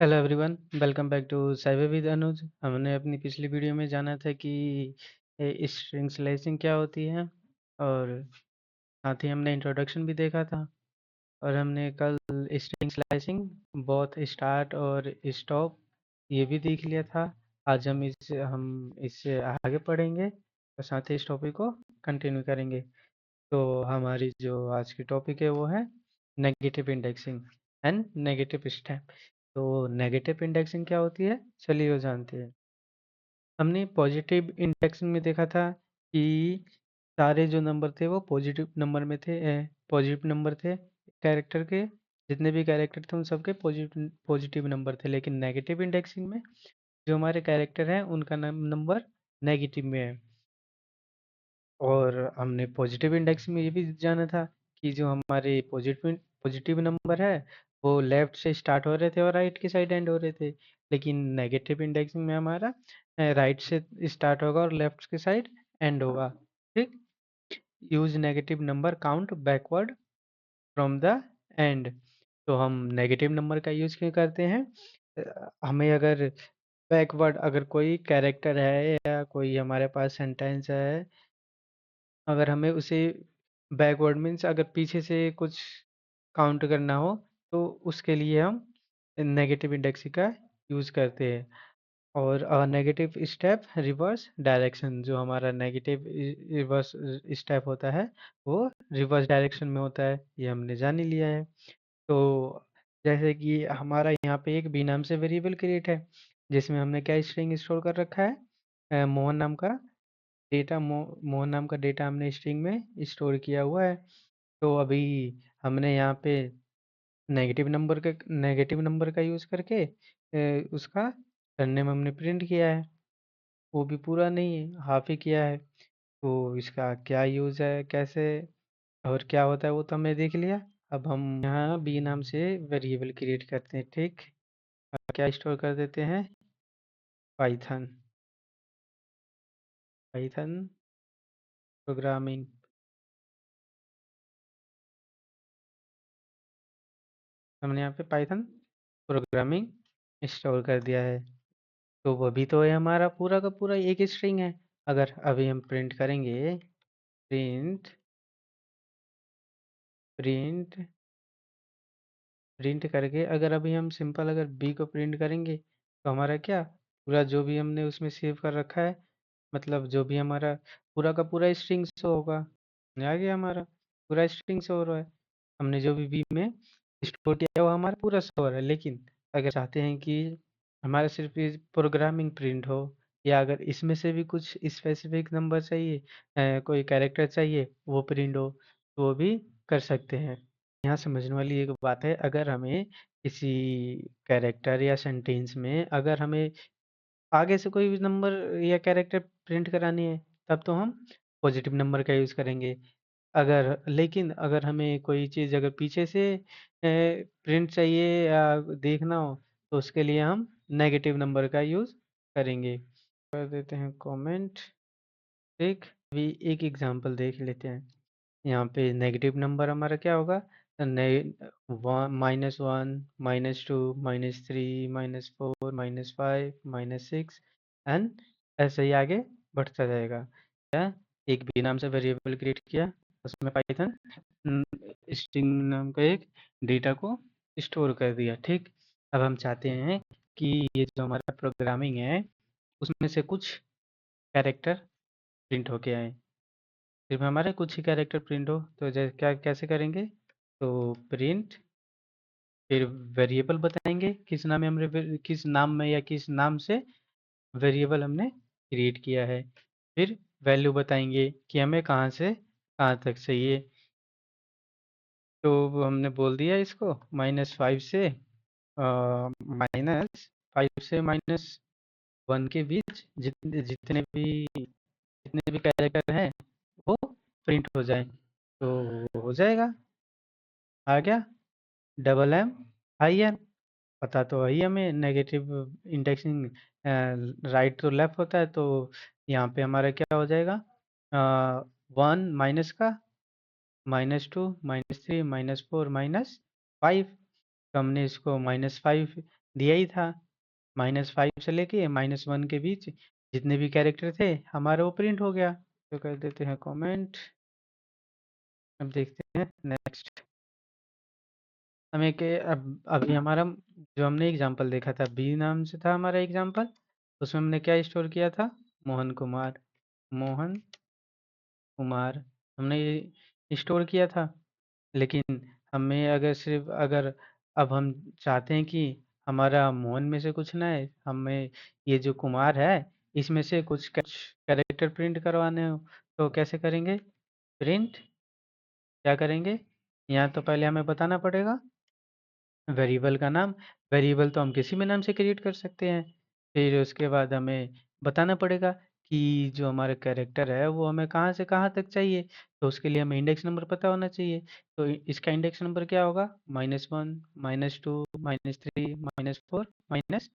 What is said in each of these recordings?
Hello everyone, welcome back to cyber with Anuj. हमने अपनी पिछली वीडियो में जाना था कि स्ट्रिंग स्लाइसिंग क्या होती है, और साथ ही हमने इंट्रोडक्शन भी देखा था। और हमने कल स्ट्रिंग स्लाइसिंग बोथ स्टार्ट और स्टॉप ये भी देख लिया था। आज हम इससे आगे पढ़ेंगे और साथ ही इस टॉपिक को कंटिन्यू करेंगे। तो हमारी जो आज की टॉपिक है वो है negative indexing and negative step. तो नेगेटिव इंडेक्सिंग क्या होती है, चलिए वो जानते हैं। हमने पॉजिटिव इंडेक्सिंग में देखा था कि सारे जो नंबर थे वो पॉजिटिव नंबर में थे, पॉजिटिव नंबर थे कैरेक्टर के। जितने भी कैरेक्टर थे उन सबके पॉजिटिव पॉजिटिव नंबर थे, लेकिन नेगेटिव इंडेक्सिंग में जो हमारे कैरेक्टर हैं उनका नंबर नेगेटिव में है। और हमने पॉजिटिव इंडेक्स में ये भी जाना था कि जो हमारे पॉजिटिव पॉजिटिव नंबर है वो लेफ्ट से स्टार्ट हो रहे थे और राइट की साइड एंड हो रहे थे, लेकिन नेगेटिव इंडेक्सिंग में हमारा राइट से स्टार्ट होगा और लेफ्ट की साइड एंड होगा। ठीक। Use negative number count backward from the and. तो हम नेगेटिव नंबर का यूज क्यों करते हैं? हमें अगर बैकवर्ड अगर कोई कैरेक्टर है या कोई हमारे पास सेंटेंस है, अगर हमें उसे बैकवर्ड मीन्स अगर पीछे से कुछ काउंट करना हो, तो उसके लिए हम नेगेटिव इंडेक्सिंग का यूज़ करते हैं। और नेगेटिव स्टेप रिवर्स डायरेक्शन, जो हमारा नेगेटिव रिवर्स स्टेप होता है वो रिवर्स डायरेक्शन में होता है, ये हमने जान ही लिया है। तो जैसे कि हमारा यहाँ पे एक बी नाम से वेरिएबल क्रिएट है, जिसमें हमने क्या स्ट्रिंग स्टोर कर रखा है, मोहन नाम का डेटा। मोहन नाम का डेटा हमने स्ट्रिंग में स्टोर किया हुआ है। तो अभी हमने यहाँ पे नेगेटिव नंबर का यूज़ करके उसका सरनेम हमने प्रिंट किया है। वो भी पूरा नहीं है, हाफ ही किया है। तो इसका क्या यूज़ है, कैसे और क्या होता है वो तो हमने देख लिया। अब हम यहाँ बी नाम से वेरिएबल क्रिएट करते हैं। ठीक। अब क्या स्टोर कर देते हैं? पाइथन। Python programming. हमने यहाँ पे पाइथन प्रोग्रामिंग स्टोर कर दिया है। तो वो भी तो है, हमारा पूरा का पूरा एक स्ट्रिंग है। अगर अभी हम प्रिंट करेंगे, प्रिंट प्रिंट प्रिंट करके अगर अभी हम सिंपल अगर बी को प्रिंट करेंगे, तो हमारा क्या पूरा जो भी हमने उसमें सेव कर रखा है, मतलब जो भी हमारा पूरा का पूरा स्ट्रिंग शो होगा। आ गया, हमारा पूरा स्ट्रिंग शो हो रहा है। हमने जो भी बी में स्टोर किया है वो हमारा पूरा शो हो रहा है। लेकिन अगर चाहते हैं कि हमारा सिर्फ प्रोग्रामिंग प्रिंट हो, या अगर इसमें से भी कुछ स्पेसिफिक नंबर चाहिए, कोई कैरेक्टर चाहिए वो प्रिंट हो, तो वो भी कर सकते हैं। यहाँ समझने वाली एक बात है, अगर हमें किसी कैरेक्टर या सेंटेंस में अगर हमें आगे से कोई भी नंबर या कैरेक्टर प्रिंट करानी है, तब तो हम पॉजिटिव नंबर का यूज़ करेंगे। लेकिन अगर हमें कोई चीज़ अगर पीछे से प्रिंट चाहिए या देखना हो, तो उसके लिए हम नेगेटिव नंबर का यूज़ करेंगे। कर देते हैं कमेंट। ठीक। अभी एक एग्जांपल देख लेते हैं। यहाँ पे नेगेटिव नंबर हमारा क्या होगा? -1, -2, -3, -4, -5, -6 एंड ऐसे ही आगे बढ़ता जाएगा। क्या? एक बी नाम से वेरिएबल क्रिएट किया, उसमें पाइथन स्ट्रिंग नाम का एक डेटा को स्टोर कर दिया। ठीक। अब हम चाहते हैं कि ये जो हमारा प्रोग्रामिंग है उसमें से कुछ कैरेक्टर प्रिंट होके आए। सिर्फ हमारे कुछ ही कैरेक्टर प्रिंट हो, तो जैसे क्या कैसे करेंगे? तो प्रिंट, फिर वेरिएबल बताएंगे किस नाम में या किस नाम से वेरिएबल हमने क्रिएट किया है। फिर वैल्यू बताएंगे कि हमें कहाँ से कहाँ तक चाहिए। तो वो हमने बोल दिया इसको -5 से -5 से -1 के बीच जितने भी कैरेक्टर हैं वो प्रिंट हो जाए, तो वो हो जाएगा। आ गया डबल एम आई एन। पता तो वही हमें negative indexing right to left होता है, तो यहाँ पे हमारा क्या हो जाएगा? 1 का -2 -3 -4 -5। तो हमने इसको -5 दिया ही था। -5 से लेके -1 के बीच जितने भी कैरेक्टर थे हमारा वो प्रिंट हो गया। तो कर देते हैं कमेंट। अब देखते हैं नेक्स्ट। हमें के अब अभी हमारा जो हमने एग्जांपल देखा था, बी नाम से था हमारा एग्जांपल। उसमें हमने क्या स्टोर किया था? मोहन कुमार। मोहन कुमार हमने ये स्टोर किया था। लेकिन हमें अगर सिर्फ अगर अब हम चाहते हैं कि हमारा मोहन में से कुछ ना है, हमें ये जो कुमार है इसमें से कुछ कैरेक्टर प्रिंट करवाने हो, तो कैसे करेंगे? प्रिंट क्या करेंगे? यहाँ तो पहले हमें बताना पड़ेगा वेरिएबल का नाम। वेरिएबल तो हम किसी भी नाम से क्रिएट कर सकते हैं। फिर उसके बाद हमें बताना पड़ेगा कि जो हमारा कैरेक्टर है वो हमें कहाँ से कहाँ तक चाहिए। तो उसके लिए हमें इंडेक्स नंबर पता होना चाहिए। तो इसका इंडेक्स नंबर क्या होगा? -1 -2 -3 -4 -5।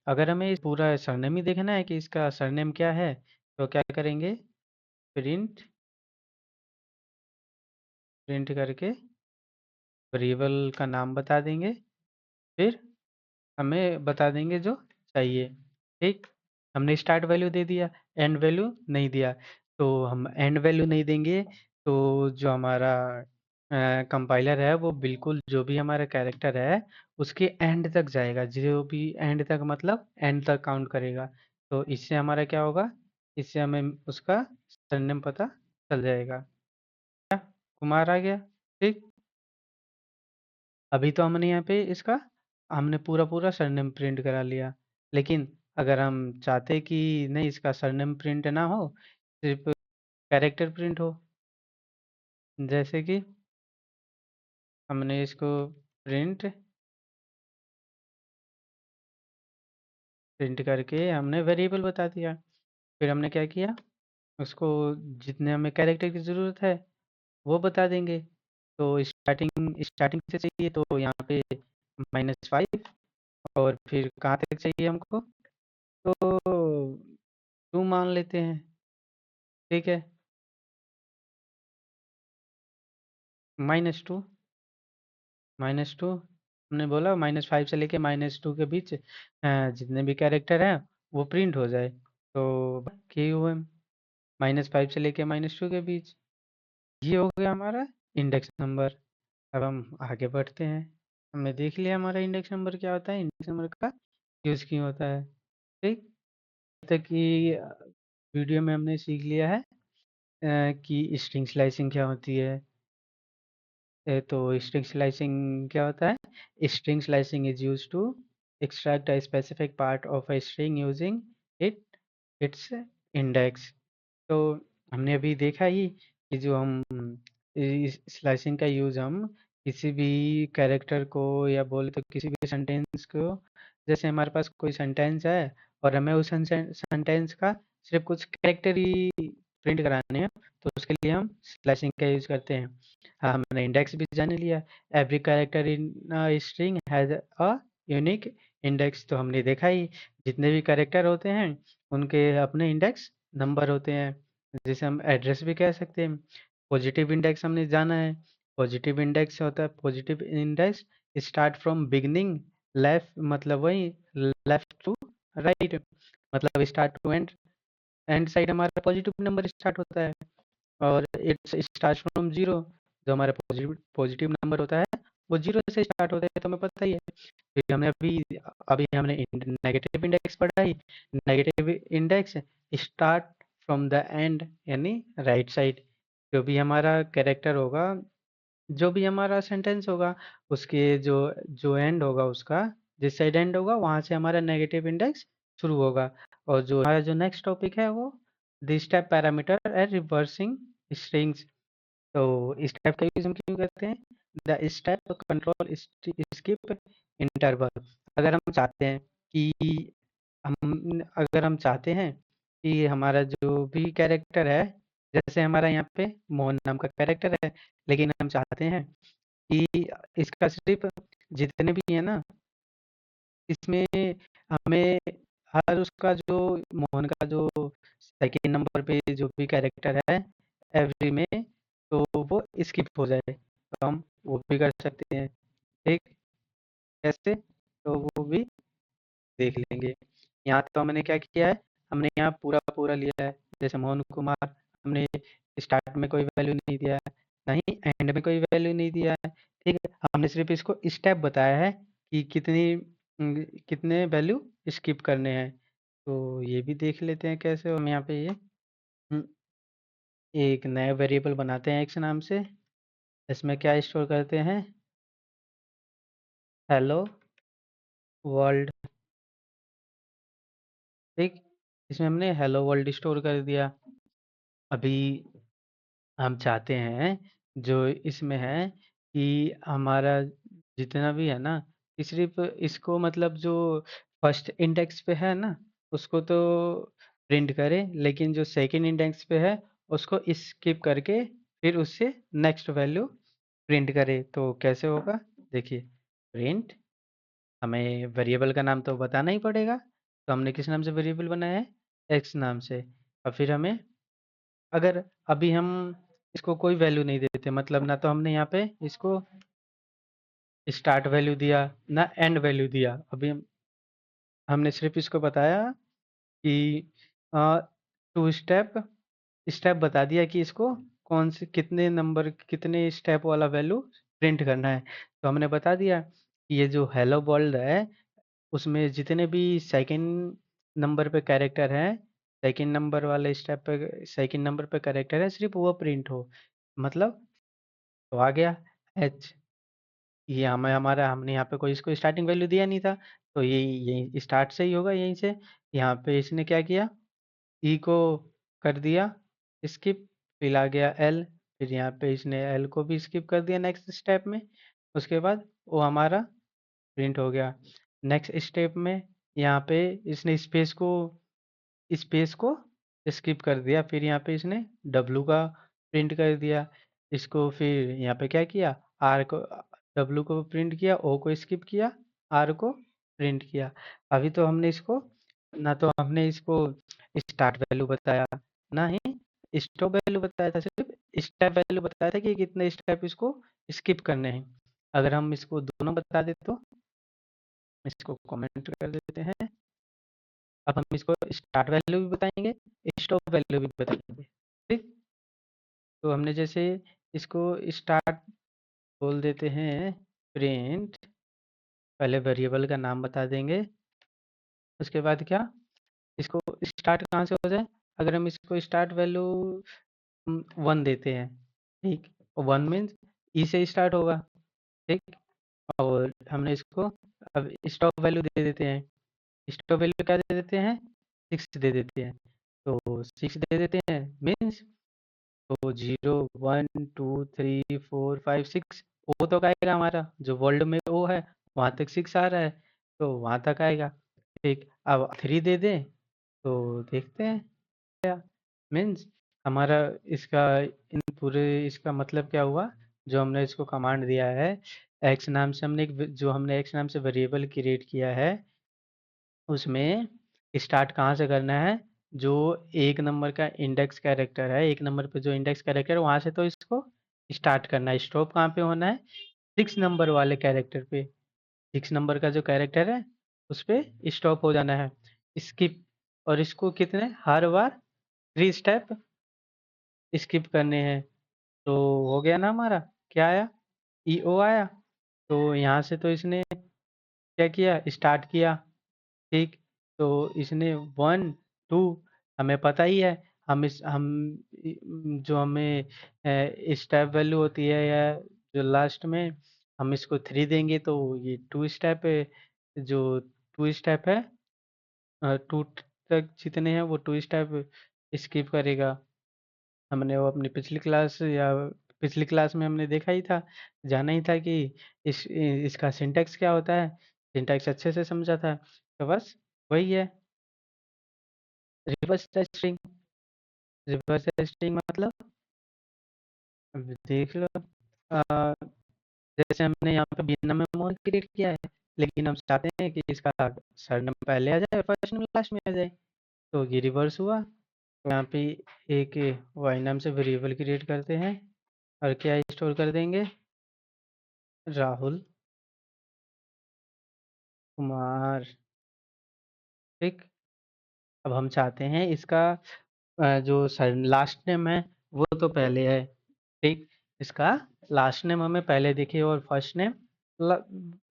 अगर हमें इस पूरा सरनेम ही देखना है कि इसका सरनेम क्या है, तो क्या करेंगे? प्रिंट प्रिंट करके वेरिएबल का नाम बता देंगे। फिर हमें बता देंगे जो चाहिए। ठीक, हमने स्टार्ट वैल्यू दे दिया, एंड वैल्यू नहीं दिया। तो हम एंड वैल्यू नहीं देंगे तो जो हमारा कंपाइलर है वो बिल्कुल जो भी हमारा कैरेक्टर है उसके एंड तक जाएगा। जो भी एंड तक मतलब एंड तक काउंट करेगा। तो इससे हमारा क्या होगा? इससे हमें उसका सरनेम पता चल जाएगा। कुमार आ गया। ठीक, अभी तो हमने यहाँ पे इसका हमने पूरा सरनेम प्रिंट करा लिया। लेकिन अगर हम चाहते कि नहीं इसका सरनेम प्रिंट ना हो, सिर्फ कैरेक्टर प्रिंट हो, जैसे कि हमने इसको प्रिंट प्रिंट करके हमने वेरिएबल बता दिया। फिर हमने क्या किया? उसको जितने हमें कैरेक्टर की ज़रूरत है वो बता देंगे। तो स्टार्टिंग स्टार्टिंग से चाहिए तो यहाँ पे -5 और फिर कहाँ तक चाहिए हमको? तो 2 मान लेते हैं। ठीक है, -2 -2 हमने बोला -5 से लेके -2 के बीच जितने भी कैरेक्टर हैं वो प्रिंट हो जाए। तो KUM -5 से लेके -2 के बीच, ये हो गया हमारा इंडेक्स नंबर। अब हम आगे बढ़ते हैं। हमने देख लिया हमारा इंडेक्स नंबर क्या होता है, इंडेक्स नंबर का यूज़ क्यों होता है। ठीक, तक कि वीडियो में हमने सीख लिया है कि स्ट्रिंग स्लाइसिंग क्या होती है। तो स्ट्रिंग स्लाइसिंग क्या होता है? String slicing is use to extract a specific part of a string using it its index. तो हमने अभी देखा ही कि जो हम स्लाइसिंग का यूज हम किसी भी कैरेक्टर को या बोले तो किसी भी सेंटेंस को, जैसे हमारे पास कोई सेंटेंस है और हमें उस सेंटेंस का सिर्फ कुछ कैरेक्टर ही प्रिंट कराने हैं, तो उसके लिए हम स्लाइसिंग का यूज करते हैं। हाँ, हमने इंडेक्स भी जान लिया। Every character in string has a unique index. तो हमने देखा ही जितने भी कैरेक्टर होते हैं उनके अपने इंडेक्स नंबर होते हैं, जिसे हम एड्रेस भी कह सकते हैं। पॉजिटिव इंडेक्स हमने जाना है। पॉजिटिव इंडेक्स होता है, positive index start from beginning left, मतलब वही लेफ्ट टू राइट, मतलब start to end, end side हमारा पॉजिटिव नंबर स्टार्ट होता है। और इट्स स्टार्ट फ्रॉम जीरो, जो हमारा पॉजिटिव पॉजिटिव नंबर होता है वो जीरो से स्टार्ट होता है, तो हमें पता ही है। फिर हमने अभी अभी हमने नेगेटिव इंडेक्स पढ़ा ही। Negative index start from the end, यानी राइट साइड। जो भी हमारा कैरेक्टर होगा, जो भी हमारा सेंटेंस होगा, उसके जो जो एंड होगा उसका, जिस साइड एंड होगा वहां से हमारा नेगेटिव इंडेक्स शुरू होगा। और जो हमारा जो नेक्स्ट टॉपिक है वो this type parameter and reversing strings. तो इस टाइप का यूज हम क्यों करते हैं? The step control skip interval. अगर हम चाहते हैं कि अगर हम चाहते हैं कि हमारा जो भी कैरेक्टर है, जैसे हमारा यहाँ पे मोहन नाम का कैरेक्टर है, लेकिन हम चाहते हैं कि इसका सिर्फ जितने भी है ना, इसमें हमें हर उसका जो मोहन का जो सेकंड नंबर पे जो भी कैरेक्टर है एवरी में, तो वो स्किप हो जाए, तो हम वो भी कर सकते हैं। ठीक, कैसे? तो वो भी देख लेंगे। यहाँ तो हमने क्या किया है, हमने यहाँ पूरा लिया है। जैसे मोहन कुमार, हमने स्टार्ट में कोई वैल्यू नहीं दिया है, ना ही एंड में कोई वैल्यू नहीं दिया है। ठीक है, हमने सिर्फ इसको स्टेप बताया है कि कितने वैल्यू स्किप करने हैं। तो ये भी देख लेते हैं कैसे हम यहाँ पे ये हम्म, एक नया वेरिएबल बनाते हैं एक्स नाम से। इसमें क्या स्टोर करते हैं, हेलो वर्ल्ड। ठीक, इसमें हमने हेलो वर्ल्ड स्टोर कर दिया। अभी हम चाहते हैं जो इसमें है कि हमारा जितना भी है ना, कि सिर्फ इसको मतलब जो फर्स्ट इंडेक्स पे है ना उसको तो प्रिंट करे, लेकिन जो सेकंड इंडेक्स पे है उसको स्किप करके फिर उससे नेक्स्ट वैल्यू प्रिंट करे। तो कैसे होगा, देखिए, प्रिंट, हमें वेरिएबल का नाम तो बताना ही पड़ेगा। तो हमने किस नाम से वेरिएबल बनाया है, एक्स नाम से। और फिर हमें, अगर अभी हम इसको कोई वैल्यू नहीं देते, मतलब ना तो हमने यहाँ पे इसको स्टार्ट वैल्यू दिया ना एंड वैल्यू दिया, अभी हमने सिर्फ इसको बताया कि टू स्टेप स्टेप बता दिया कि इसको कौन से कितने नंबर कितने स्टेप वाला वैल्यू प्रिंट करना है। तो हमने बता दिया कि ये जो हेलो वर्ल्ड है उसमें जितने भी सेकंड नंबर पे कैरेक्टर हैं, सेकंड नंबर वाले स्टेप पे सेकंड नंबर पे कैरेक्टर है, सिर्फ वो प्रिंट हो। मतलब तो आ गया एच, ये हमें हमारा हमने यहाँ पे कोई इसको स्टार्टिंग वैल्यू दिया नहीं था, तो ये यही स्टार्ट से ही होगा यहीं से। यहाँ पे इसने क्या किया, ई को कर दिया स्किप, फिर आ गया एल, फिर यहाँ पे इसने एल को भी स्किप कर दिया नेक्स्ट स्टेप में। उसके बाद वो हमारा प्रिंट हो गया। नेक्स्ट स्टेप में यहाँ पे इसने स्पेस को स्किप कर दिया, फिर यहाँ पे इसने डब्लू का प्रिंट कर दिया। इसको फिर यहाँ पे क्या किया, आर को, डब्लू को प्रिंट किया, ओ को स्किप किया, आर को प्रिंट किया। अभी तो हमने इसको, ना तो हमने इसको स्टार्ट वैल्यू बताया, ना ही स्टॉप वैल्यू बताया था, सिर्फ स्टेप वैल्यू बताया था कि कितने स्टेप इसको स्किप करने हैं। अगर हम इसको दोनों बता दे तो इसको कमेंट कर देते हैं। अब हम इसको स्टार्ट वैल्यू भी बताएंगे, स्टॉप वैल्यू भी बताएंगे। ठीक, तो हमने जैसे इसको स्टार्ट बोल देते हैं, प्रिंट, पहले वेरिएबल का नाम बता देंगे। उसके बाद क्या, इसको स्टार्ट कहाँ से हो जाए, अगर हम इसको स्टार्ट वैल्यू 1 देते हैं, ठीक, 1 मीन्स ई से स्टार्ट होगा। ठीक, और हमने इसको अब स्टॉप वैल्यू दे देते हैं, स्टॉप वैल्यू क्या दे देते हैं, 6 दे देते हैं। तो 6 दे देते हैं मीन्स, तो 0 1 2 3 4 5 6 ओ तक आएगा, हमारा जो वर्ल्ड में ओ है वहाँ तक 6 आ रहा है, तो वहाँ तक आएगा। ठीक, अब 3 दे दें तो देखते हैं क्या मीन्स हमारा इसका, इन पूरे इसका मतलब क्या हुआ, जो हमने इसको कमांड दिया है एक्स नाम से, जो हमने एक्स नाम से वेरिएबल क्रिएट किया है उसमें स्टार्ट कहाँ से करना है, जो एक नंबर का इंडेक्स कैरेक्टर है, एक नंबर पे जो इंडेक्स कैरेक्टर है वहां से तो इसको स्टार्ट करना है। स्टॉप कहाँ पे होना है, 6 नंबर वाले कैरेक्टर पे, 6 नंबर का जो कैरेक्टर है उस पे स्टॉप हो जाना है, स्किप। और इसको कितने, हर बार 3 स्टेप स्किप करने हैं। तो हो गया ना हमारा, क्या आया, ई ओ आया। तो यहाँ से तो इसने क्या किया, स्टार्ट किया। ठीक, तो इसने 1 2, हमें पता ही है, हम जो हमें स्टेप वैल्यू होती है या जो लास्ट में हम इसको 3 देंगे तो ये 2 स्टेप है, जो 2 स्टेप है, 2 तक जितने हैं वो 2 स्टेप स्किप करेगा। हमने वो अपनी पिछली क्लास में हमने देखा ही था, जाना ही था कि इसका सिंटैक्स क्या होता है, सिंटैक्स अच्छे से समझा था। तो बस वही है, रिवर्स टेस्टिंग। रिवर्स टेस्टिंग मतलब, अब देख लो, अ, जैसे हमने यहाँ पे बिना में मॉल क्रिएट किया है, लेकिन हम चाहते हैं कि इसका सरनेम पहले आ जाए, फर्स्ट नेम लास्ट में आ जाए, तो ये रिवर्स हुआ। तो यहाँ पे एक वाई नाम से वेरिएबल क्रिएट करते हैं और क्या स्टोर कर देंगे, राहुल कुमार, ठीक। अब हम चाहते हैं इसका जो लास्ट नेम है वो तो पहले है, ठीक। इसका लास्ट नेम हमें पहले दिखे और फर्स्ट नेम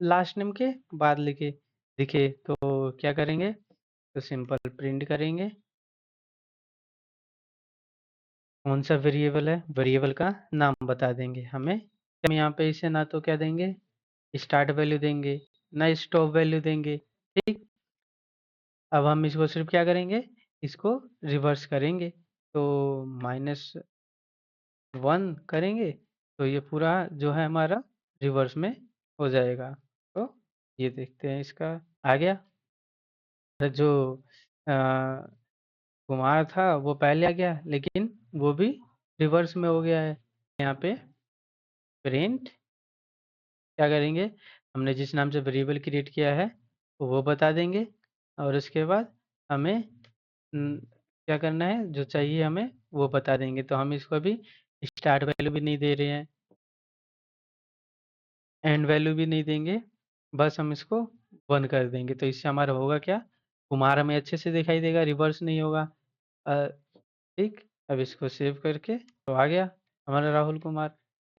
लास्ट नेम के बाद लिखे दिखे, तो क्या करेंगे, तो सिंपल प्रिंट करेंगे कौन सा वेरिएबल है, वेरिएबल का नाम बता देंगे हमें। हम यहाँ पे इसे ना तो क्या देंगे स्टार्ट वैल्यू देंगे, ना स्टॉप वैल्यू देंगे, ठीक। अब हम इसको सिर्फ क्या करेंगे, इसको रिवर्स करेंगे, तो -1 करेंगे तो ये पूरा जो है हमारा रिवर्स में हो जाएगा। तो ये देखते हैं इसका आ गया। जो अ, कुमार था वो पहले आ गया, लेकिन वो भी रिवर्स में हो गया है। यहाँ पे प्रिंट क्या करेंगे, हमने जिस नाम से वेरिएबल क्रिएट किया है वो बता देंगे, और उसके बाद हमें क्या करना है, जो चाहिए हमें वो बता देंगे। तो हम इसको अभी स्टार्ट वैल्यू भी नहीं दे रहे हैं, एंड वैल्यू भी नहीं देंगे, बस हम इसको 1 कर देंगे। तो इससे हमारा होगा क्या, कुमार हमें अच्छे से दिखाई देगा, रिवर्स नहीं होगा। ठीक। अब इसको सेव करके तो आ गया हमारा राहुल कुमार।